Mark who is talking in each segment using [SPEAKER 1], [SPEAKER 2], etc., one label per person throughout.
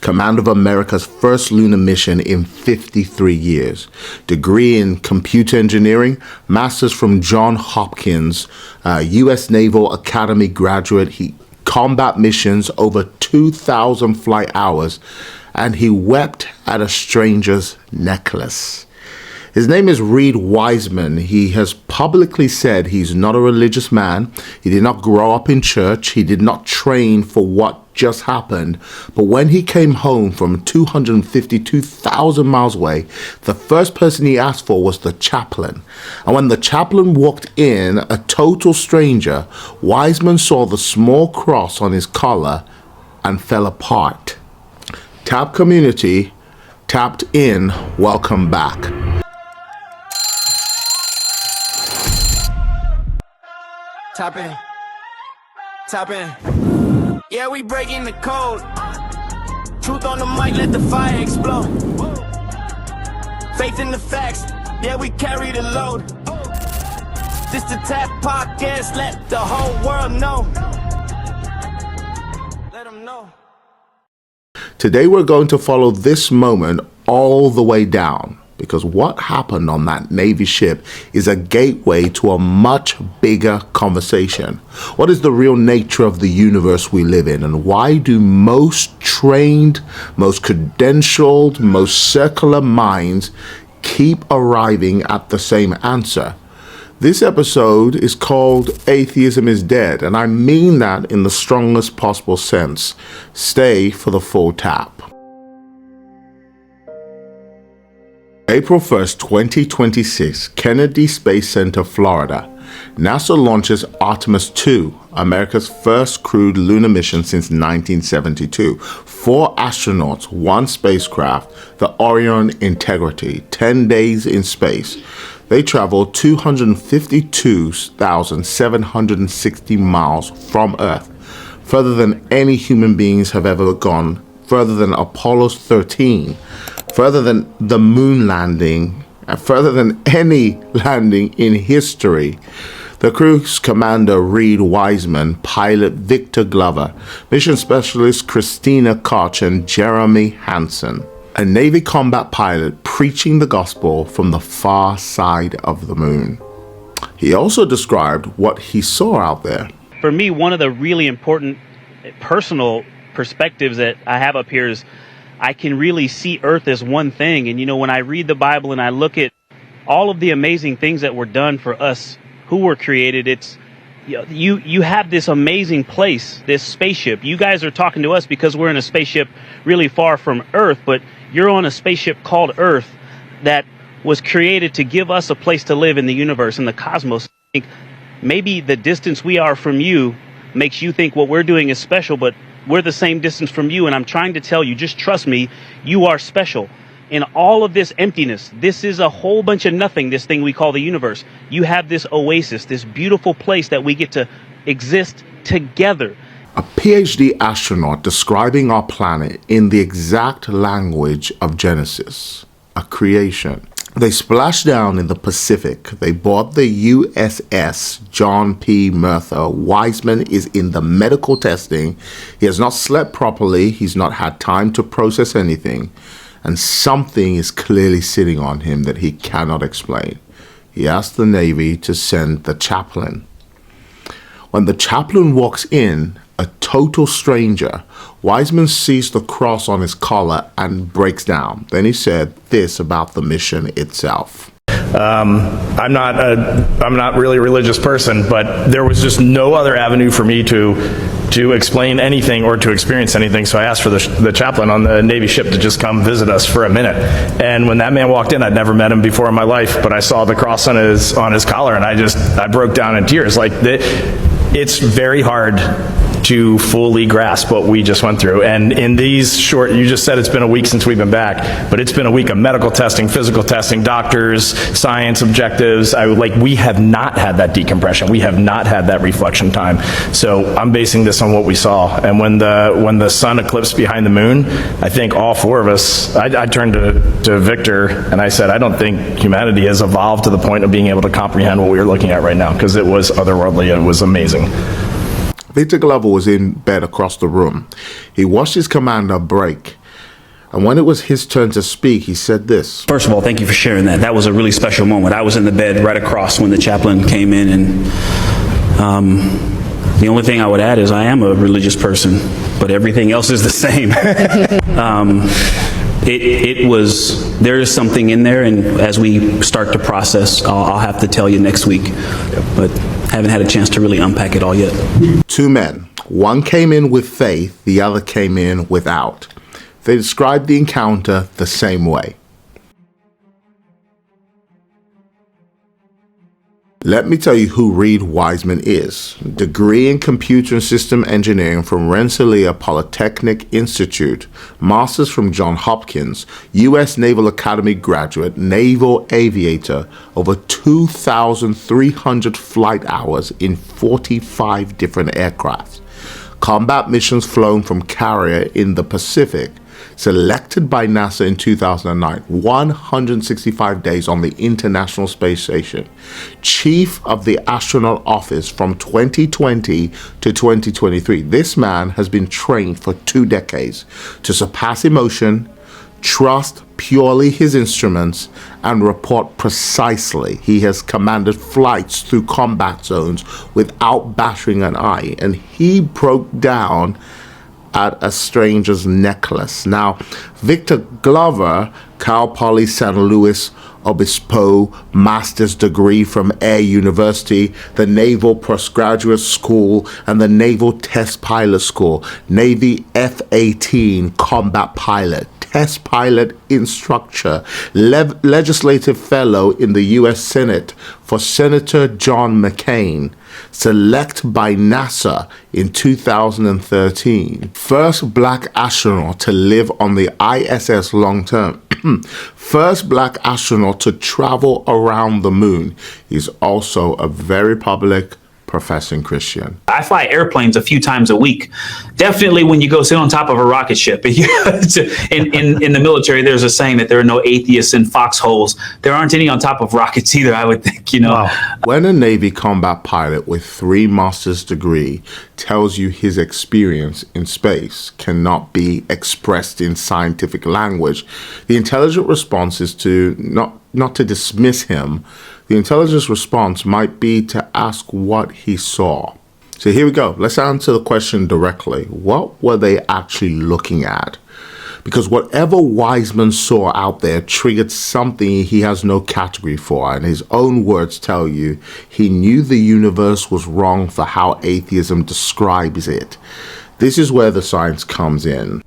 [SPEAKER 1] command of America's first lunar mission in 53 years. Degree in computer engineering, master's from Johns Hopkins, U.S. Naval Academy graduate. He combat missions, over 2,000 flight hours, and he wept at a stranger's necklace. His name is Reed Wiseman. He has publicly said he's not a religious man. He did not grow up in church. He did not train for what just happened. But when he came home from 252,000 miles away, the first person he asked for was the chaplain. And when the chaplain walked in, a total stranger, Wiseman saw the small cross on his collar and fell apart. Tap community, tapped in, welcome back.
[SPEAKER 2] Tap in. Tap in. Yeah, we breaking the code. Truth on the mic, let the fire explode. Faith in the facts. Yeah, we carry the load. This the Tap Podcast, let the whole world know. Let them know.
[SPEAKER 1] Today we're going to follow this moment all the way down, because what happened on that Navy ship is a gateway to a much bigger conversation. What is the real nature of the universe we live in, and why do most trained, most credentialed, most circular minds keep arriving at the same answer? This episode is called Atheism is Dead, and I mean that in the strongest possible sense. Stay for the full tap. April 1st, 2026, Kennedy Space Center, Florida. NASA launches Artemis II, America's first crewed lunar mission since 1972. 4 astronauts, 1 spacecraft, the Orion Integrity, 10 days in space. They traveled 252,760 miles from Earth, further than any human beings have ever gone, further than Apollo 13, further than the moon landing, and further than any landing in history. The crew's commander, Reed Wiseman, pilot Victor Glover, mission specialist Christina Koch, and Jeremy Hansen, a Navy combat pilot preaching the gospel from the far side of the moon. He also described what he saw out there.
[SPEAKER 3] For me, one of the really important personal perspectives that I have up here is I can really see Earth as one thing. And, when I read the Bible and I look at all of the amazing things that were done for us who were created, it's you have this amazing place, this spaceship. You guys are talking to us because we're in a spaceship really far from Earth, but you're on a spaceship called Earth that was created to give us a place to live in the universe, in the cosmos. I think maybe the distance we are from you makes you think what we're doing is special, but we're the same distance from you, and I'm trying to tell you, just trust me, you are special. In all of this emptiness, this is a whole bunch of nothing, this thing we call the universe. You have this oasis, this beautiful place that we get to exist together.
[SPEAKER 1] A PhD astronaut describing our planet in the exact language of Genesis, a creation. They splashed down in the Pacific. They board the USS John P. Murtha. Wiseman is in the medical testing. He has not slept properly. He's not had time to process anything. And something is clearly sitting on him that he cannot explain. He asked the Navy to send the chaplain. When the chaplain walks in, a total stranger, Wiseman sees the cross on his collar and breaks down. Then he said this about the mission itself.
[SPEAKER 4] I'm not really a religious person, but there was just no other avenue for me to explain anything or to experience anything. So I asked for the chaplain on the Navy ship to just come visit us for a minute. And when that man walked in, I'd never met him before in my life, but I saw the cross on his collar, and I broke down in tears. It's very hard to fully grasp what we just went through. And in these short, you just said it's been a week since we've been back, but it's been a week of medical testing, physical testing, doctors, science objectives. We have not had that decompression. We have not had that reflection time. So I'm basing this on what we saw. And when the sun eclipsed behind the moon, I think all 4 of us, I turned to Victor and I said, I don't think humanity has evolved to the point of being able to comprehend what we were looking at right now, because it was otherworldly. It was amazing.
[SPEAKER 1] Victor Glover was in bed across the room. He watched his commander break. And when it was his turn to speak, he said this.
[SPEAKER 5] First of all, thank you for sharing that. That was a really special moment. I was in the bed right across when the chaplain came in, and the only thing I would add is I am a religious person, but everything else is the same. There is something in there, and as we start to process, I'll have to tell you next week, but haven't had a chance to really unpack it all yet.
[SPEAKER 1] Two men. One came in with faith, the other came in without. They described the encounter the same way. Let me tell you who Reed Wiseman is. Degree in Computer and System Engineering from Rensselaer Polytechnic Institute. Masters from Johns Hopkins. U.S. Naval Academy graduate. Naval aviator. Over 2,300 flight hours in 45 different aircrafts. Combat missions flown from carrier in the Pacific. Selected by NASA in 2009, 165 days on the International Space Station. Chief of the Astronaut Office from 2020 to 2023. This man has been trained for 2 decades to surpass emotion, trust purely his instruments, and report precisely. He has commanded flights through combat zones without battering an eye, and he broke down at a stranger's necklace. Now, Victor Glover, Cal Poly San Luis Obispo master's degree from Air University, the Naval Postgraduate School, and the Naval Test Pilot School, Navy F-18 combat pilot, test pilot instructor, legislative fellow in the U.S. Senate for Senator John McCain, select by NASA in 2013, first black astronaut to live on the ISS long term, first black astronaut to travel around the moon. He's also a very public professing Christian.
[SPEAKER 6] I fly airplanes a few times a week. Definitely when you go sit on top of a rocket ship. In the military, there's a saying that there are no atheists in foxholes. There aren't any on top of rockets either, I would think, Wow.
[SPEAKER 1] When a Navy combat pilot with 3 master's degree tells you his experience in space cannot be expressed in scientific language, the intelligent response is to not to dismiss him. The intelligent response might be to ask what he saw. So here we go. Let's answer the question directly. What were they actually looking at? Because whatever Wiseman saw out there triggered something he has no category for. And his own words tell you he knew the universe was wrong for how atheism describes it. This is where the science comes in.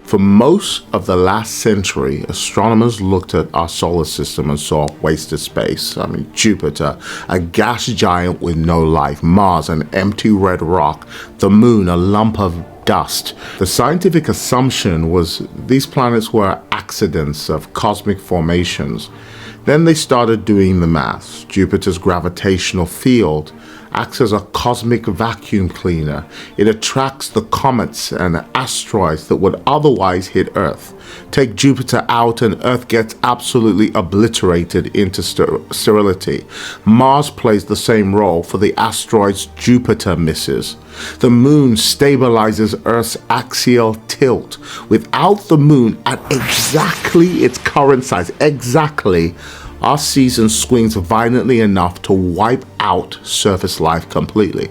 [SPEAKER 1] For most of the last century, astronomers looked at our solar system and saw wasted space. Jupiter, a gas giant with no life, Mars, an empty red rock, the moon, a lump of dust. The scientific assumption was these planets were accidents of cosmic formations. Then they started doing the math. Jupiter's gravitational field acts as a cosmic vacuum cleaner. It attracts the comets and asteroids that would otherwise hit Earth. Take Jupiter out and Earth gets absolutely obliterated into sterility. Mars plays the same role for the asteroids Jupiter misses. The moon stabilizes Earth's axial tilt. Without the moon at exactly its current size, our season swings violently enough to wipe out surface life completely.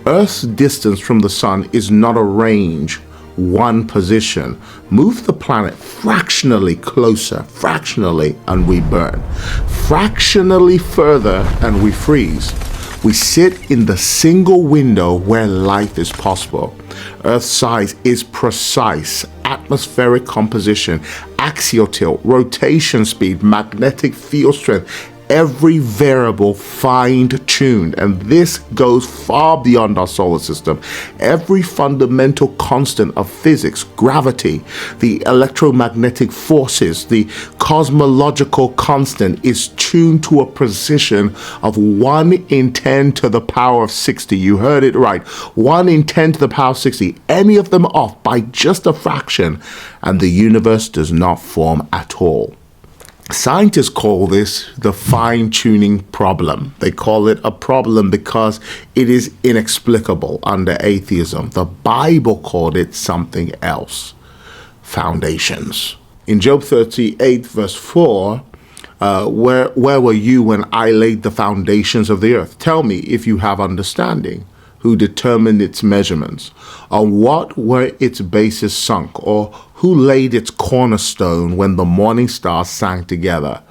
[SPEAKER 1] Earth's distance from the sun is not a range, one position. Move the planet fractionally closer, and we burn. Fractionally further, and we freeze. We sit in the single window where life is possible. Earth's size is precise. Atmospheric composition, axial tilt, rotation speed, magnetic field strength, every variable fine-tuned, and this goes far beyond our solar system. Every fundamental constant of physics, gravity, the electromagnetic forces, the cosmological constant is tuned to a precision of 1 in 10 to the power of 60. You heard it right. 1 in 10 to the power of 60. Any of them off by just a fraction, and the universe does not form at all. Scientists call this the fine-tuning problem. They call it a problem because it is inexplicable under atheism. The Bible called it something else. Foundations. In Job 38, verse 4, where were you when I laid the foundations of the earth? Tell me if you have understanding. Who determined its measurements? On what were its bases sunk? Or who laid its cornerstone when the morning stars sang together?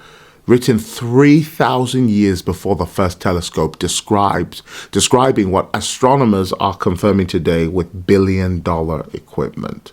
[SPEAKER 1] Written 3,000 years before the first telescope, describing what astronomers are confirming today with billion-dollar equipment.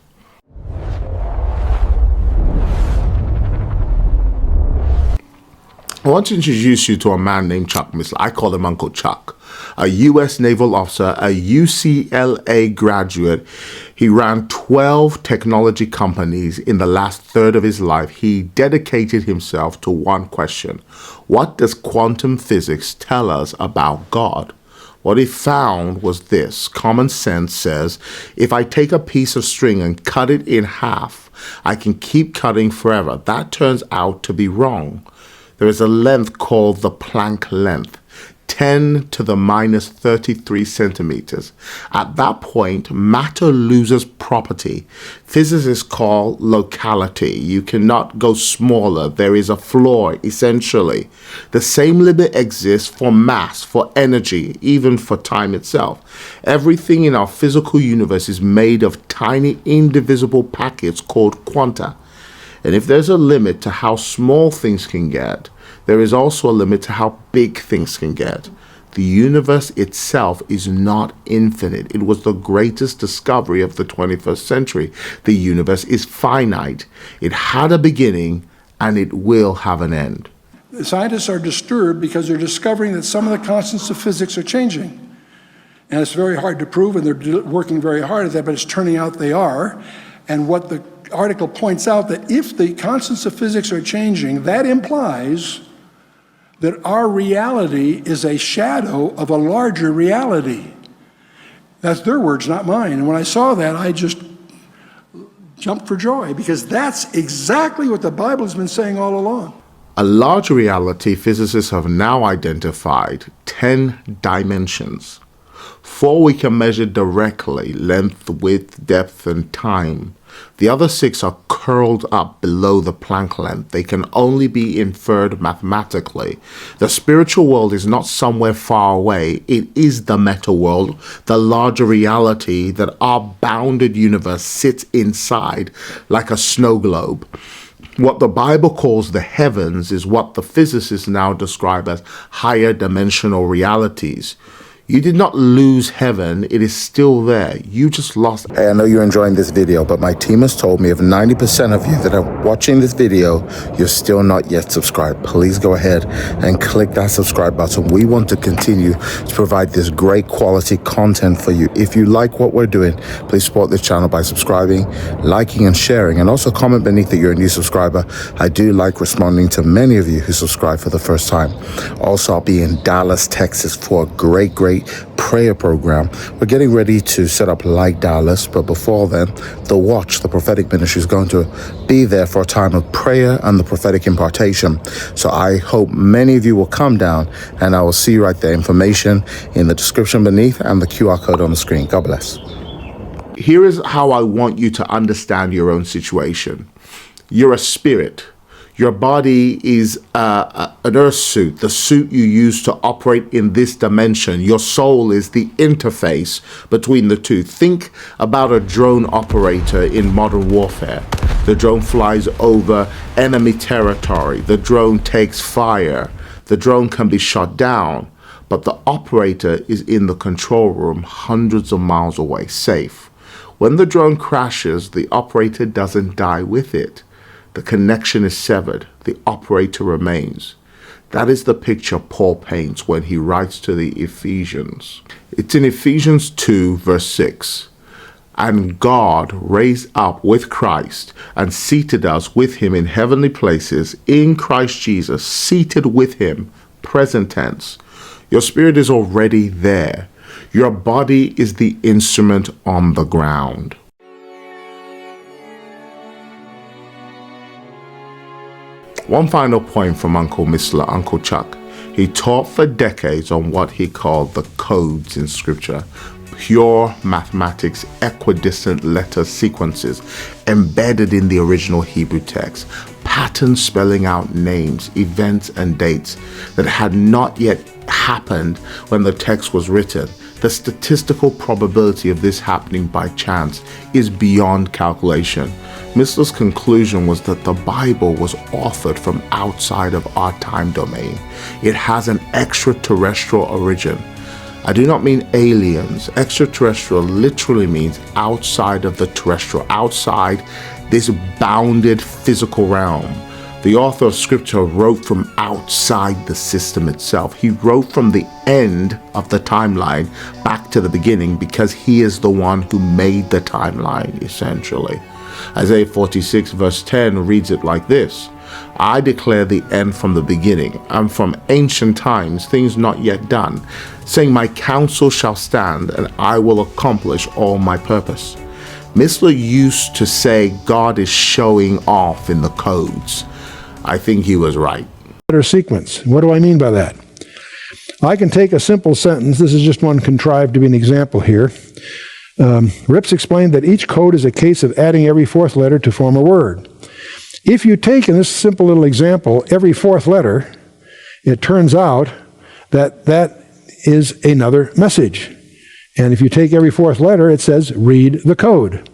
[SPEAKER 1] I want to introduce you to a man named Chuck Missler. I call him Uncle Chuck. A U.S. naval officer, a UCLA graduate. He ran 12 technology companies in the last third of his life. He dedicated himself to one question. What does quantum physics tell us about God? What he found was this. Common sense says, if I take a piece of string and cut it in half, I can keep cutting forever. That turns out to be wrong. There is a length called the Planck length, 10 to the minus 33 centimeters. At that point, matter loses property. Physicists call locality. You cannot go smaller. There is a floor, essentially. The same limit exists for mass, for energy, even for time itself. Everything in our physical universe is made of tiny, indivisible packets called quanta. And if there's a limit to how small things can get, there is also a limit to how big things can get. The universe itself is not infinite. It was the greatest discovery of the 21st century. The universe is finite. It had a beginning and it will have an end.
[SPEAKER 7] The scientists are disturbed because they're discovering that some of the constants of physics are changing. And it's very hard to prove, and they're working very hard at that, but it's turning out they are. And what the article points out, that if the constants of physics are changing, that implies that our reality is a shadow of a larger reality. That's their words, not mine. And when I saw that, I just jumped for joy, because that's exactly what the Bible has been saying all along.
[SPEAKER 1] A larger reality, physicists have now identified 10 dimensions. 4 we can measure directly: length, width, depth, and time. The other 6 are curled up below the Planck length. They can only be inferred mathematically. The spiritual world is not somewhere far away. It is the meta world, the larger reality that our bounded universe sits inside like a snow globe. What the Bible calls the heavens is what the physicists now describe as higher dimensional realities. You did not lose heaven. It is still there. You just lost. I know you're enjoying this video, but my team has told me if 90% of you that are watching this video, you're still not yet subscribed, please go ahead and click that subscribe button. We want to continue to provide this great quality content for you. If you like what we're doing, please support this channel by subscribing, liking, and sharing, and also comment beneath that you're a new subscriber. I do like responding to many of you who subscribe for the first time. Also, I'll be in Dallas, Texas for a great prayer program. We're getting ready to set up like Dallas, but before then, The Watch, the prophetic ministry, is going to be there for a time of prayer and the prophetic impartation. So I hope many of you will come down, and I will see you right there. Information in the description beneath and the QR code on the screen. God bless. Here is how I want you to understand your own situation. You're a spirit. Your body is an earth suit, the suit you use to operate in this dimension. Your soul is the interface between the two. Think about a drone operator in modern warfare. The drone flies over enemy territory. The drone takes fire. The drone can be shot down, but the operator is in the control room hundreds of miles away, safe. When the drone crashes, the operator doesn't die with it. The connection is severed. The operator remains. That is the picture Paul paints when he writes to the Ephesians. It's in Ephesians 2, verse 6. And God raised up with Christ and seated us with him in heavenly places in Christ Jesus, seated with him, present tense. Your spirit is already there. Your body is the instrument on the ground. One final point from Uncle Missler, Uncle Chuck. He taught for decades on what he called the codes in Scripture, pure mathematics, equidistant letter sequences embedded in the original Hebrew text, patterns spelling out names, events, and dates that had not yet happened when the text was written. The statistical probability of this happening by chance is beyond calculation. Missler's conclusion was that the Bible was authored from outside of our time domain. It has an extraterrestrial origin. I do not mean aliens. Extraterrestrial literally means outside of the terrestrial, outside this bounded physical realm. The author of Scripture wrote from outside the system itself. He wrote from the end of the timeline back to the beginning because he is the one who made the timeline, essentially. Isaiah 46 verse 10 reads it like this: I declare the end from the beginning, and from ancient times things not yet done, saying my counsel shall stand, and I will accomplish all my purpose. Missler used to say God is showing off in the codes. I think he was right.
[SPEAKER 8] Letter sequence. What do I mean by that? I can take a simple sentence. This is just one contrived to be an example here. Rips explained that each code is a case of adding every fourth letter to form a word. If you take, in this simple little example, every fourth letter, it turns out that that is another message. And if you take every fourth letter, it says, read the code.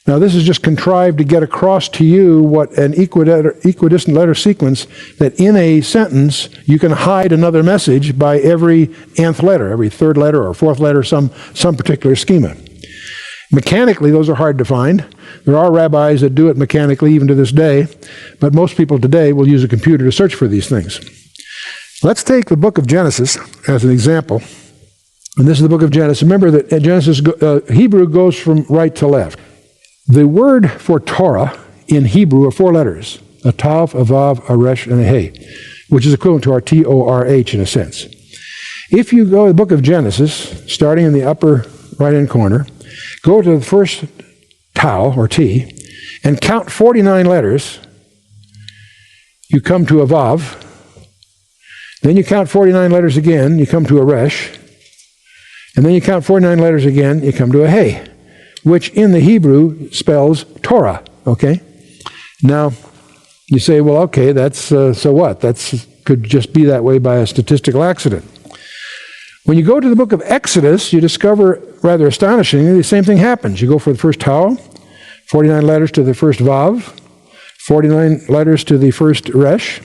[SPEAKER 8] Now, this is just contrived to get across to you what an equidistant letter sequence, that in a sentence, you can hide another message by every nth letter, every third letter or fourth letter, some particular schema. Mechanically, those are hard to find. There are rabbis that do it mechanically even to this day, but most people today will use a computer to search for these things. Let's take the book of Genesis as an example. And this is the book of Genesis. Remember that Genesis, Hebrew goes from right to left. The word for Torah in Hebrew are four letters: a tav, a vav, a resh, and a hey, which is equivalent to our T-O-R-H in a sense. If you go to the book of Genesis, starting in the upper right-hand corner, go to the first tau, or T, and count 49 letters, you come to a vav. Then you count 49 letters again, you come to a resh. And then you count 49 letters again, you come to a hey, which in the Hebrew spells Torah, okay? Now, you say, well, okay, that's, so what? That's could just be that way by a statistical accident. When you go to the book of Exodus, you discover, rather astonishingly, the same thing happens. You go for the first tau, 49 letters to the first vav, 49 letters to the first resh,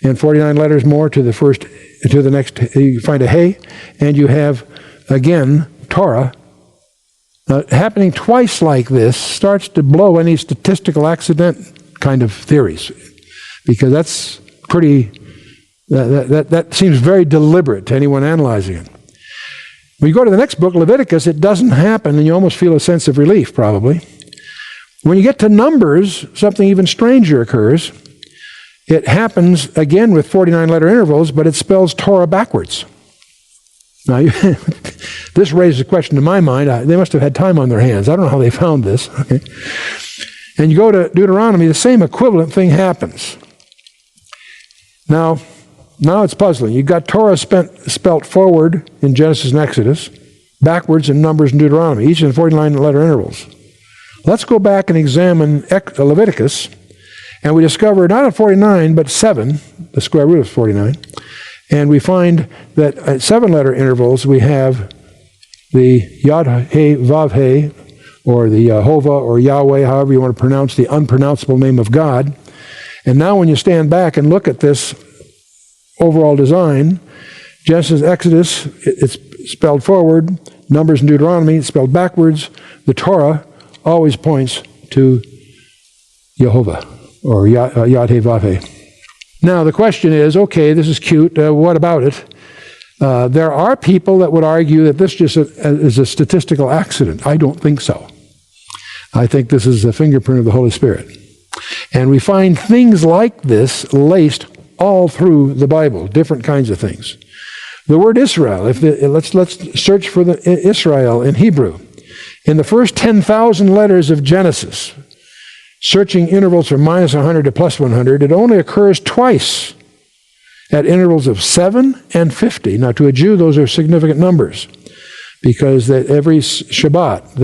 [SPEAKER 8] and 49 letters more to the next, you find a hey, and you have, again, Torah. Now, happening twice like this starts to blow any statistical accident kind of theories, because that's pretty, that seems very deliberate to anyone analyzing it. When you go to the next book, Leviticus, it doesn't happen, and you almost feel a sense of relief, probably. When you get to Numbers, something even stranger occurs. It happens, again, with 49-letter intervals, but it spells Torah backwards. Now, this raises a question in my mind. They must have had time on their hands. I don't know how they found this. Okay. And you go to Deuteronomy, the same equivalent thing happens. Now it's puzzling. You've got Torah spelt forward in Genesis and Exodus, backwards in Numbers and Deuteronomy, each in 49-letter intervals. Let's go back and examine Leviticus, and we discover not at 49, but 7, the square root of 49. And we find that at 7-letter intervals, we have the Yod He Vav He, or the Yehovah, or Yahweh, however you want to pronounce the unpronounceable name of God. And now when you stand back and look at this overall design, Genesis, Exodus, it's spelled forward. Numbers and Deuteronomy, it's spelled backwards. The Torah always points to Yehovah, or Yod He Vav He. Now, the question is, okay, this is cute. What about it? There are people that would argue that this just is a statistical accident. I don't think so. I think this is a fingerprint of the Holy Spirit. And we find things like this laced all through the Bible, different kinds of things. The word Israel, let's search for the Israel in Hebrew. In the first 10,000 letters of Genesis, searching intervals from minus 100 to plus 100, it only occurs twice at intervals of 7 and 50. Now, to a Jew, those are significant numbers, because every Shabbat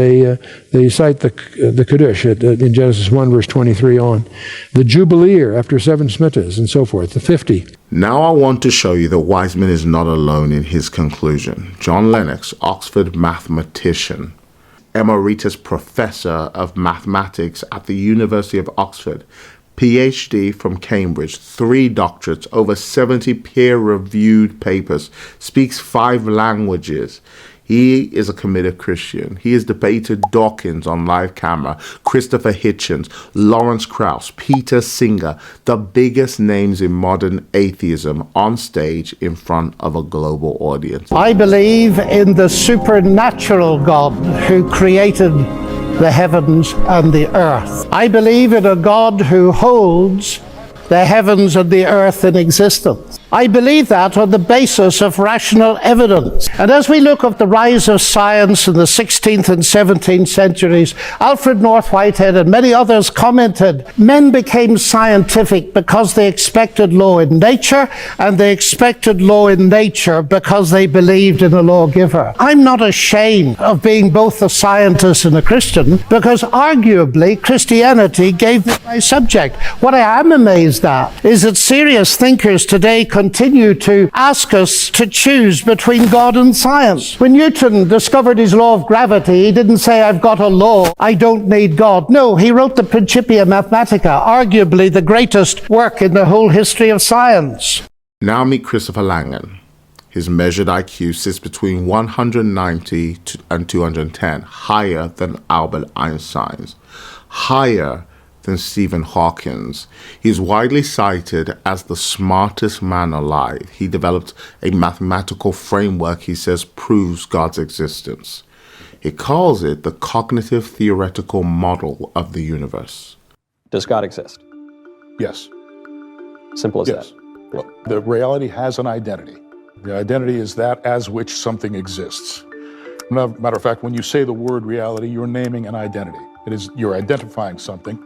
[SPEAKER 8] they cite the Kiddush in Genesis 1, verse 23 on. The Jubilee year after 7 Shmittas and so forth, the 50.
[SPEAKER 1] Now I want to show you that Wiseman is not alone in his conclusion. John Lennox, Oxford mathematician, emeritus professor of mathematics at the University of Oxford, PhD from Cambridge, 3 doctorates, over 70 peer-reviewed papers, speaks 5 languages. He is a committed Christian. He has debated Dawkins on live camera, Christopher Hitchens, Lawrence Krauss, Peter Singer, the biggest names in modern atheism, on stage in front of a global audience.
[SPEAKER 9] I believe in the supernatural God who created the heavens and the earth. I believe in a God who holds the heavens and the earth in existence. I believe that on the basis of rational evidence. And as we look at the rise of science in the 16th and 17th centuries, Alfred North Whitehead and many others commented, men became scientific because they expected law in nature, and they expected law in nature because they believed in a lawgiver. I'm not ashamed of being both a scientist and a Christian, because arguably Christianity gave me my subject. What I am amazed at is that serious thinkers today continue to ask us to choose between God and science. When Newton discovered his law of gravity, he didn't say, I've got a law, I don't need God. No, he wrote the Principia Mathematica, arguably the greatest work in the whole history of science.
[SPEAKER 1] Now meet Christopher Langan. His measured IQ sits between 190 and 210, higher than Albert Einstein's, higher than Stephen Hawkins. He is widely cited as the smartest man alive. He developed a mathematical framework he says proves God's existence. He calls it the cognitive theoretical model of the universe.
[SPEAKER 10] Does God exist?
[SPEAKER 11] Yes.
[SPEAKER 10] Simple as
[SPEAKER 11] yes.
[SPEAKER 10] that.
[SPEAKER 11] Well, the reality has an identity. The identity is that as which something exists. Matter of fact, when you say the word reality, you're naming an identity. It is, you're identifying something.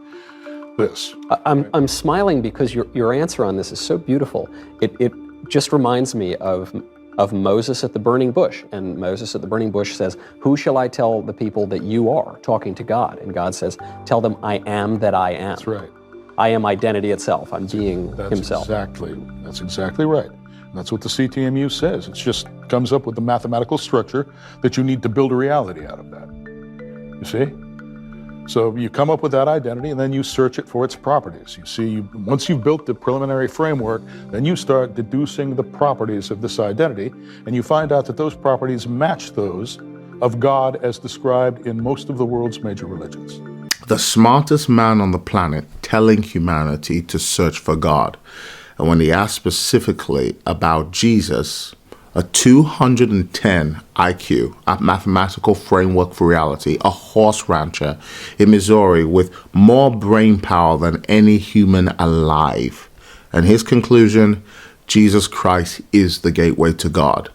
[SPEAKER 11] This.
[SPEAKER 10] I'm smiling because your answer on this is so beautiful. It just reminds me of Moses at the burning bush. And Moses at the burning bush says, who shall I tell the people that you are? Talking to God. And God says, tell them I am that I am.
[SPEAKER 11] That's right.
[SPEAKER 10] I am identity itself. I'm being himself.
[SPEAKER 11] That's exactly right. And that's what the CTMU says. It just comes up with the mathematical structure that you need to build a reality out of that. You see? So you come up with that identity and then you search it for its properties. You see, once you've built the preliminary framework, then you start deducing the properties of this identity, and you find out that those properties match those of God as described in most of the world's major religions.
[SPEAKER 1] The smartest man on the planet telling humanity to search for God. And when he asked specifically about Jesus, a 210 IQ, a mathematical framework for reality, a horse rancher in Missouri with more brain power than any human alive. And his conclusion, Jesus Christ is the gateway to God.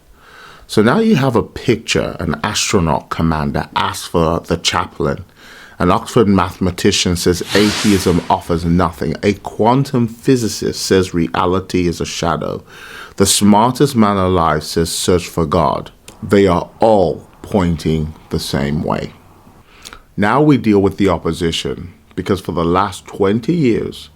[SPEAKER 1] So now you have a picture, an astronaut commander asks for the chaplain. An Oxford mathematician says atheism offers nothing. A quantum physicist says reality is a shadow. The smartest man alive says search for God. They are all pointing the same way. Now we deal with the opposition, because for the last 20 years,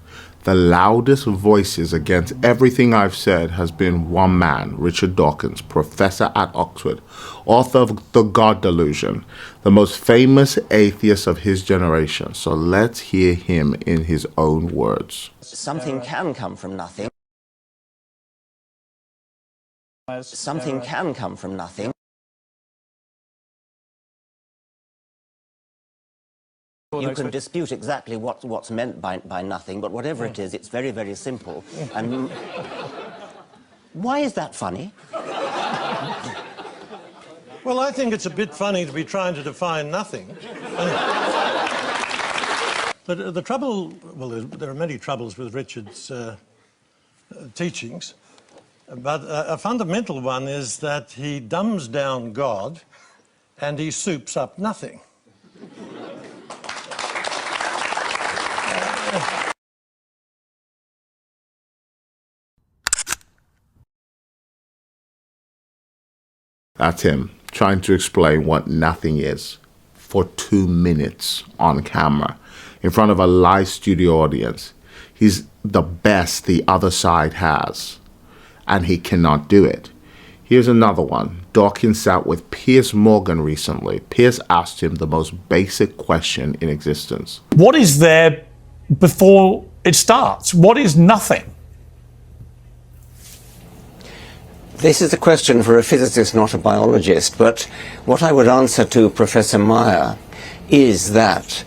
[SPEAKER 1] the loudest voices against everything I've said has been one man, Richard Dawkins, professor at Oxford, author of The God Delusion, the most famous atheist of his generation. So let's hear him in his own words.
[SPEAKER 12] Something can come from nothing. Something can come from nothing. You can dispute exactly what's meant by nothing, but whatever it is, it's very, very simple. And why is that funny?
[SPEAKER 13] Well, I think it's a bit funny to be trying to define nothing. But the trouble, well, there are many troubles with Richard's teachings, but a fundamental one is that he dumbs down God and he soups up nothing.
[SPEAKER 1] That's him trying to explain what nothing is for 2 minutes on camera in front of a live studio audience. He's the best the other side has, and he cannot do it. Here's another one. Dawkins sat with Piers Morgan recently. Piers asked him the most basic question in existence.
[SPEAKER 14] What is there before it starts? What is nothing?
[SPEAKER 15] This is a question for a physicist, not a biologist, but what I would answer to Professor Meyer is that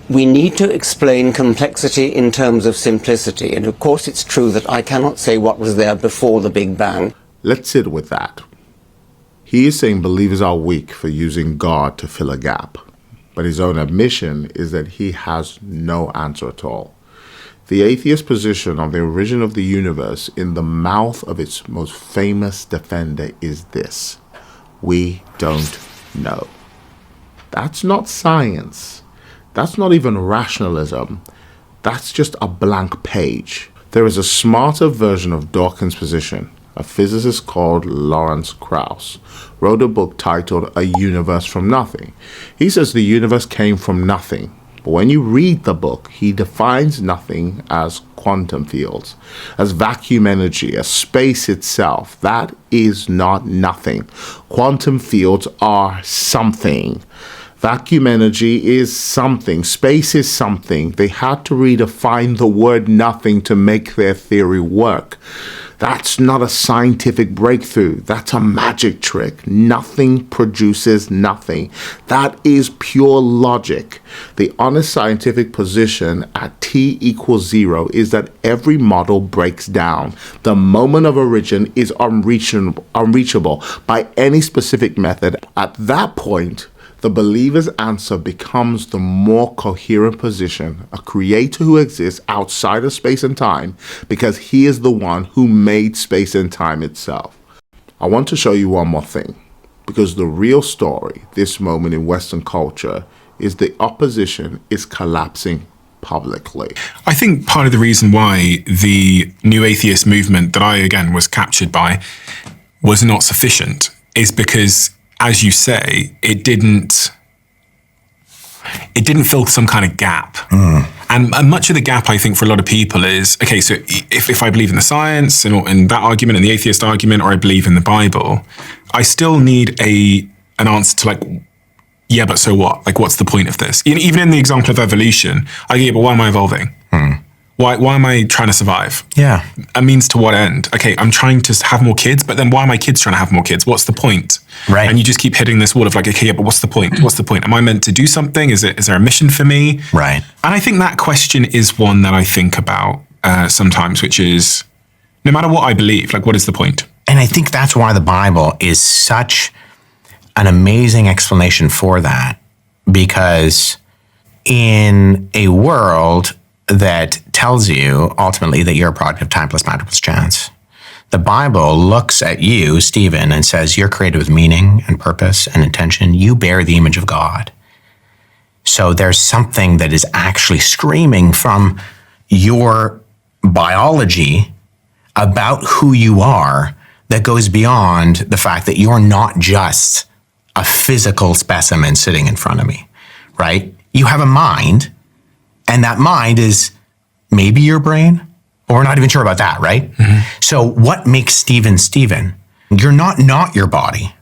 [SPEAKER 15] we need to explain complexity in terms of simplicity. And of course it's true that I cannot say what was there before the Big Bang.
[SPEAKER 1] Let's sit with that. He is saying believers are weak for using God to fill a gap, but his own admission is that he has no answer at all. The atheist position on the origin of the universe in the mouth of its most famous defender is this: we don't know. That's not science. That's not even rationalism. That's just a blank page. There is a smarter version of Dawkins' position. A physicist called Lawrence Krauss wrote a book titled A Universe from Nothing. He says the universe came from nothing. But when you read the book, he defines nothing as quantum fields, as vacuum energy, as space itself. That is not nothing. Quantum fields are something. Vacuum energy is something. Space is something. They had to redefine the word nothing to make their theory work. That's not a scientific breakthrough. That's a magic trick. Nothing produces nothing. That is pure logic. The honest scientific position at t equals 0 is that every model breaks down. The moment of origin is unreachable by any specific method. At that point, the believer's answer becomes the more coherent position, a creator who exists outside of space and time because he is the one who made space and time itself. I want to show you one more thing, because the real story, this moment in Western culture, is the opposition is collapsing publicly.
[SPEAKER 16] I think part of the reason why the new atheist movement that I, again, was captured by was not sufficient is because, as you say, it didn't fill some kind of gap. And much of the gap, I think, for a lot of people is, okay, so if I believe in the science and that argument and the atheist argument, or I believe in the Bible, I still need an answer to, like, yeah, but so what? Like, what's the point of this? Even in the example of evolution, I get, but why am I evolving? Why am I trying to survive?
[SPEAKER 17] Yeah.
[SPEAKER 16] A means to what end? Okay, I'm trying to have more kids, but then why are my kids trying to have more kids? What's the point?
[SPEAKER 17] Right.
[SPEAKER 16] And you just keep hitting this wall of like, okay, yeah, but what's the point? What's the point? Am I meant to do something? Is there a mission for me?
[SPEAKER 17] Right.
[SPEAKER 16] And I think that question is one that I think about sometimes, which is, no matter what I believe, like, what is the point?
[SPEAKER 17] And I think that's why the Bible is such an amazing explanation for that, because in a world that tells you ultimately that you're a product of time plus matter plus chance, the Bible looks at you, Stephen, and says you're created with meaning and purpose and intention. You bear the image of God. So there's something that is actually screaming from your biology about who you are that goes beyond the fact that you're not just a physical specimen sitting in front of me, right? You have a mind, and that mind is maybe your brain, or we're not even sure about that, right? So what makes Stephen Stephen? You're not your body.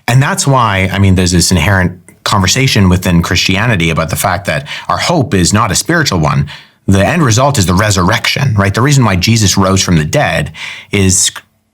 [SPEAKER 17] And that's why, I mean, there's this inherent conversation within Christianity about the fact that our hope is not a spiritual one. The end result is the resurrection, right? The reason why Jesus rose from the dead is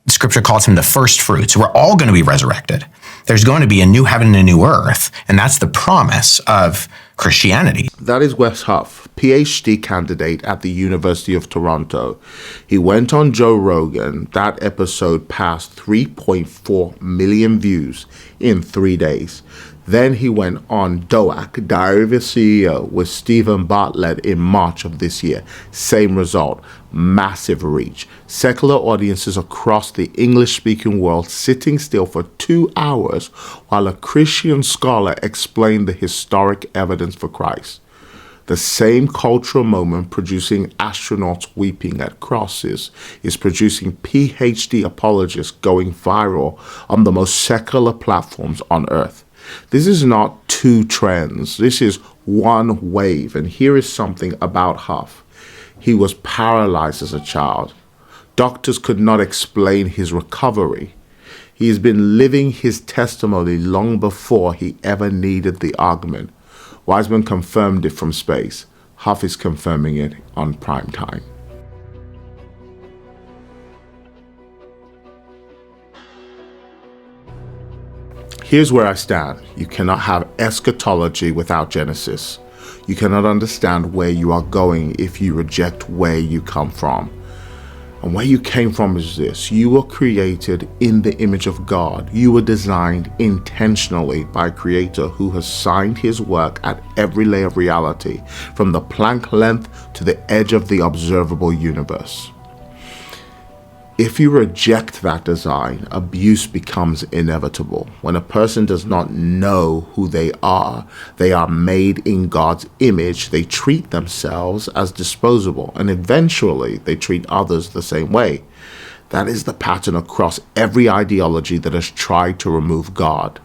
[SPEAKER 17] Scripture calls him the first fruits. We're all going to be resurrected. There's going to be a new heaven and a new earth, and that's the promise of Christianity.
[SPEAKER 1] That is Wes Huff, PhD candidate at the University of Toronto. He went on Joe Rogan. That episode passed 3.4 million views in 3 days. Then he went on DOAC, Diary of a CEO, with Stephen Bartlett in March of this year. Same result, massive reach. Secular audiences across the English-speaking world sitting still for 2 hours while a Christian scholar explained the historic evidence for Christ. The same cultural moment producing astronauts weeping at crosses is producing PhD apologists going viral on the most secular platforms on Earth. This is not two trends. This is one wave. And here is something about Huff. He was paralyzed as a child. Doctors could not explain his recovery. He has been living his testimony long before he ever needed the argument. Wiseman confirmed it from space. Huff is confirming it on prime time. Here's where I stand. You cannot have eschatology without Genesis. You cannot understand where you are going if you reject where you come from. And where you came from is this: you were created in the image of God. You were designed intentionally by a creator who has signed his work at every layer of reality, from the Planck length to the edge of the observable universe. If you reject that design, abuse becomes inevitable. When a person does not know who they are made in God's image, they treat themselves as disposable, and eventually they treat others the same way. That is the pattern across every ideology that has tried to remove God.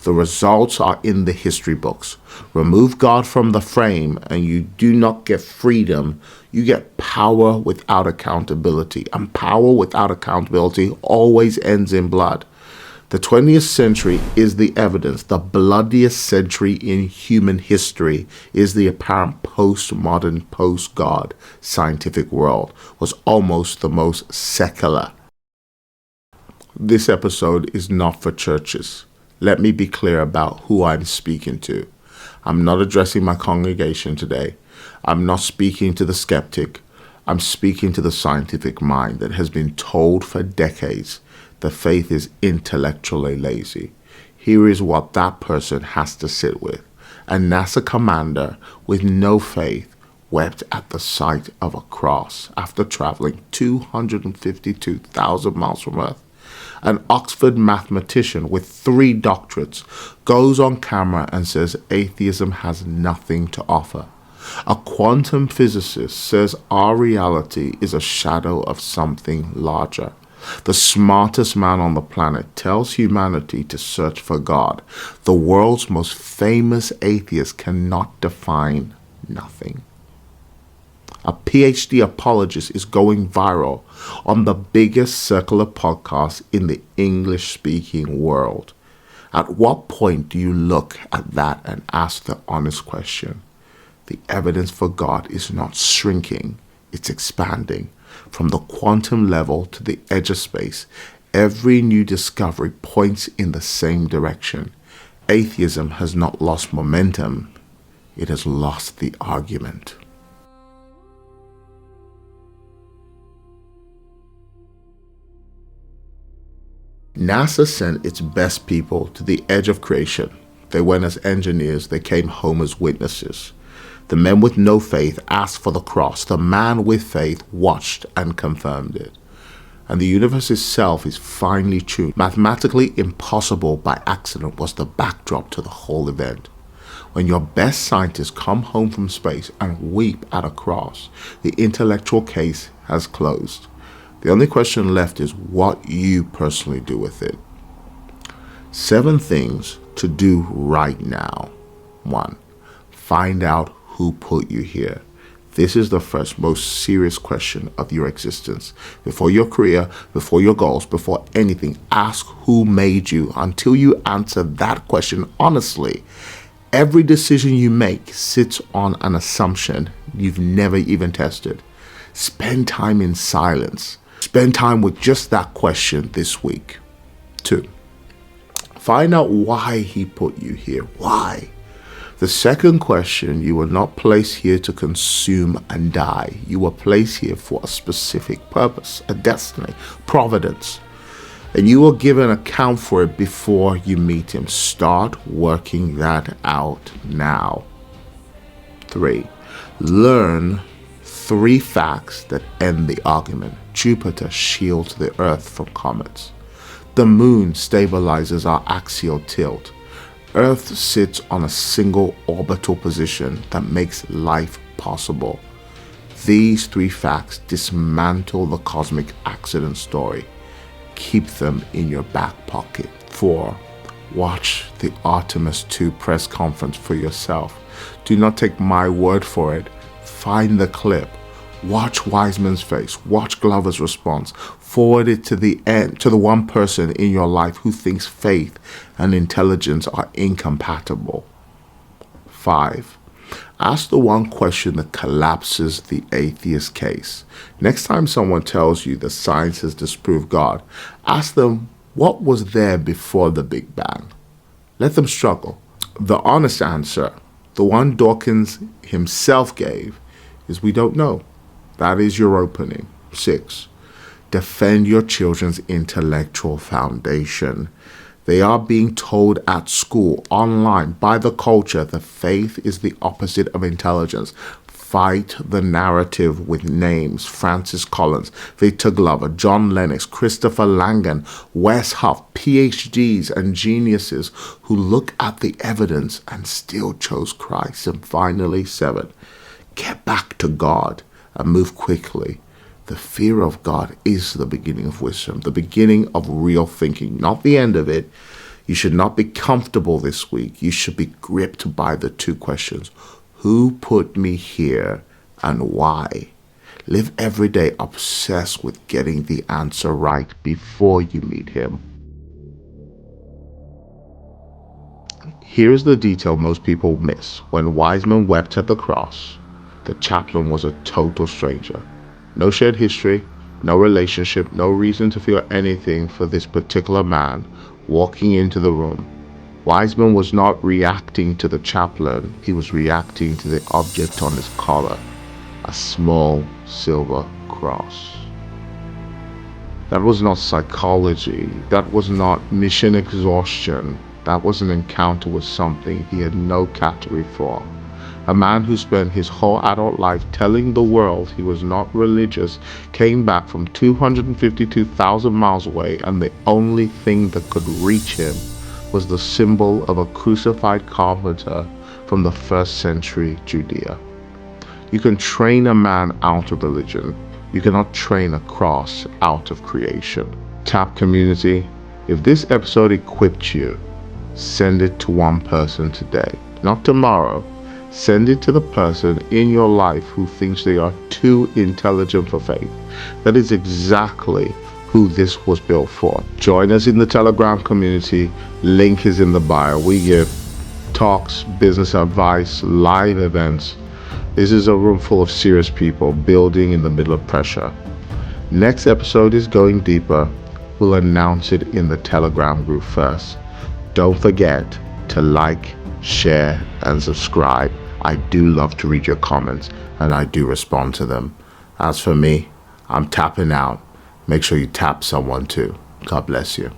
[SPEAKER 1] The results are in the history books. Remove God from the frame and you do not get freedom. You get power without accountability. And power without accountability always ends in blood. The 20th century is the evidence. The bloodiest century in human history is the apparent postmodern, post-God scientific world. Was almost the most secular. This episode is not for churches. Let me be clear about who I'm speaking to. I'm not addressing my congregation today. I'm not speaking to the skeptic. I'm speaking to the scientific mind that has been told for decades that faith is intellectually lazy. Here is what that person has to sit with. A NASA commander with no faith wept at the sight of a cross after traveling 252,000 miles from Earth. An Oxford mathematician with 3 doctorates goes on camera and says atheism has nothing to offer. A quantum physicist says our reality is a shadow of something larger. The smartest man on the planet tells humanity to search for God. The world's most famous atheist cannot define nothing. A PhD apologist is going viral on the biggest circular podcast in the English-speaking world. At what point do you look at that and ask the honest question? The evidence for God is not shrinking, it's expanding. From the quantum level to the edge of space, every new discovery points in the same direction. Atheism has not lost momentum, it has lost the argument. NASA sent its best people to the edge of creation. They went as engineers, they came home as witnesses. The men with no faith asked for the cross. The man with faith watched and confirmed it. And the universe itself is finely tuned. Mathematically impossible by accident was the backdrop to the whole event. When your best scientists come home from space and weep at a cross, the intellectual case has closed. The only question left is what you personally do with it. 7 things to do right now. 1. Find out who put you here. This is the first most serious question of your existence. Before your career, before your goals, before anything, ask who made you. Until you answer that question honestly, every decision you make sits on an assumption you've never even tested. Spend time in silence. Spend time with just that question this week. 2. Find out why he put you here. Why? The second question: you were not placed here to consume and die. You were placed here for a specific purpose, a destiny, providence. And you will give an account for it before you meet him. Start working that out now. 3. Learn 3 facts that end the argument. Jupiter shields the Earth from comets. The moon stabilizes our axial tilt. Earth sits on a single orbital position that makes life possible. These three facts dismantle the cosmic accident story. Keep them in your back pocket. 4. Watch the Artemis II press conference for yourself. Do not take my word for it. Find the clip. Watch Wiseman's face. Watch Glover's response. Forward it to the one person in your life who thinks faith and intelligence are incompatible. 5. Ask the one question that collapses the atheist case. Next time someone tells you that science has disproved God, ask them what was there before the Big Bang. Let them struggle. The honest answer, the one Dawkins himself gave, is we don't know. That is your opening. 6. Defend your children's intellectual foundation. They are being told at school, online, by the culture, that faith is the opposite of intelligence. Fight the narrative with names: Francis Collins, Victor Glover, John Lennox, Christopher Langan, Wes Huff, PhDs and geniuses who look at the evidence and still chose Christ. And finally, 7, get back to God and move quickly. The fear of God is the beginning of wisdom, the beginning of real thinking, not the end of it. You should not be comfortable this week. You should be gripped by the two questions. Who put me here and why? Live every day obsessed with getting the answer right before you meet him. Here's the detail most people miss. When Wiseman wept at the cross, the chaplain was a total stranger. No shared history, no relationship, no reason to feel anything for this particular man walking into the room. Wiseman was not reacting to the chaplain, he was reacting to the object on his collar, a small silver cross. That was not psychology, that was not mission exhaustion, that was an encounter with something he had no category for. A man who spent his whole adult life telling the world he was not religious came back from 252,000 miles away, and the only thing that could reach him was the symbol of a crucified carpenter from the 1st century Judea. You can train a man out of religion. You cannot train a cross out of creation. TAP community, if this episode equipped you, send it to one person today, not tomorrow. Send it to the person in your life who thinks they are too intelligent for faith. That is exactly who this was built for. Join us in the Telegram community. Link is in the bio. We give talks, business advice, live events. This is a room full of serious people building in the middle of pressure. Next episode is going deeper. We'll announce it in the Telegram group first. Don't forget to like, share, and subscribe. I do love to read your comments, and I do respond to them. As for me, I'm tapping out. Make sure you tap someone too. God bless you.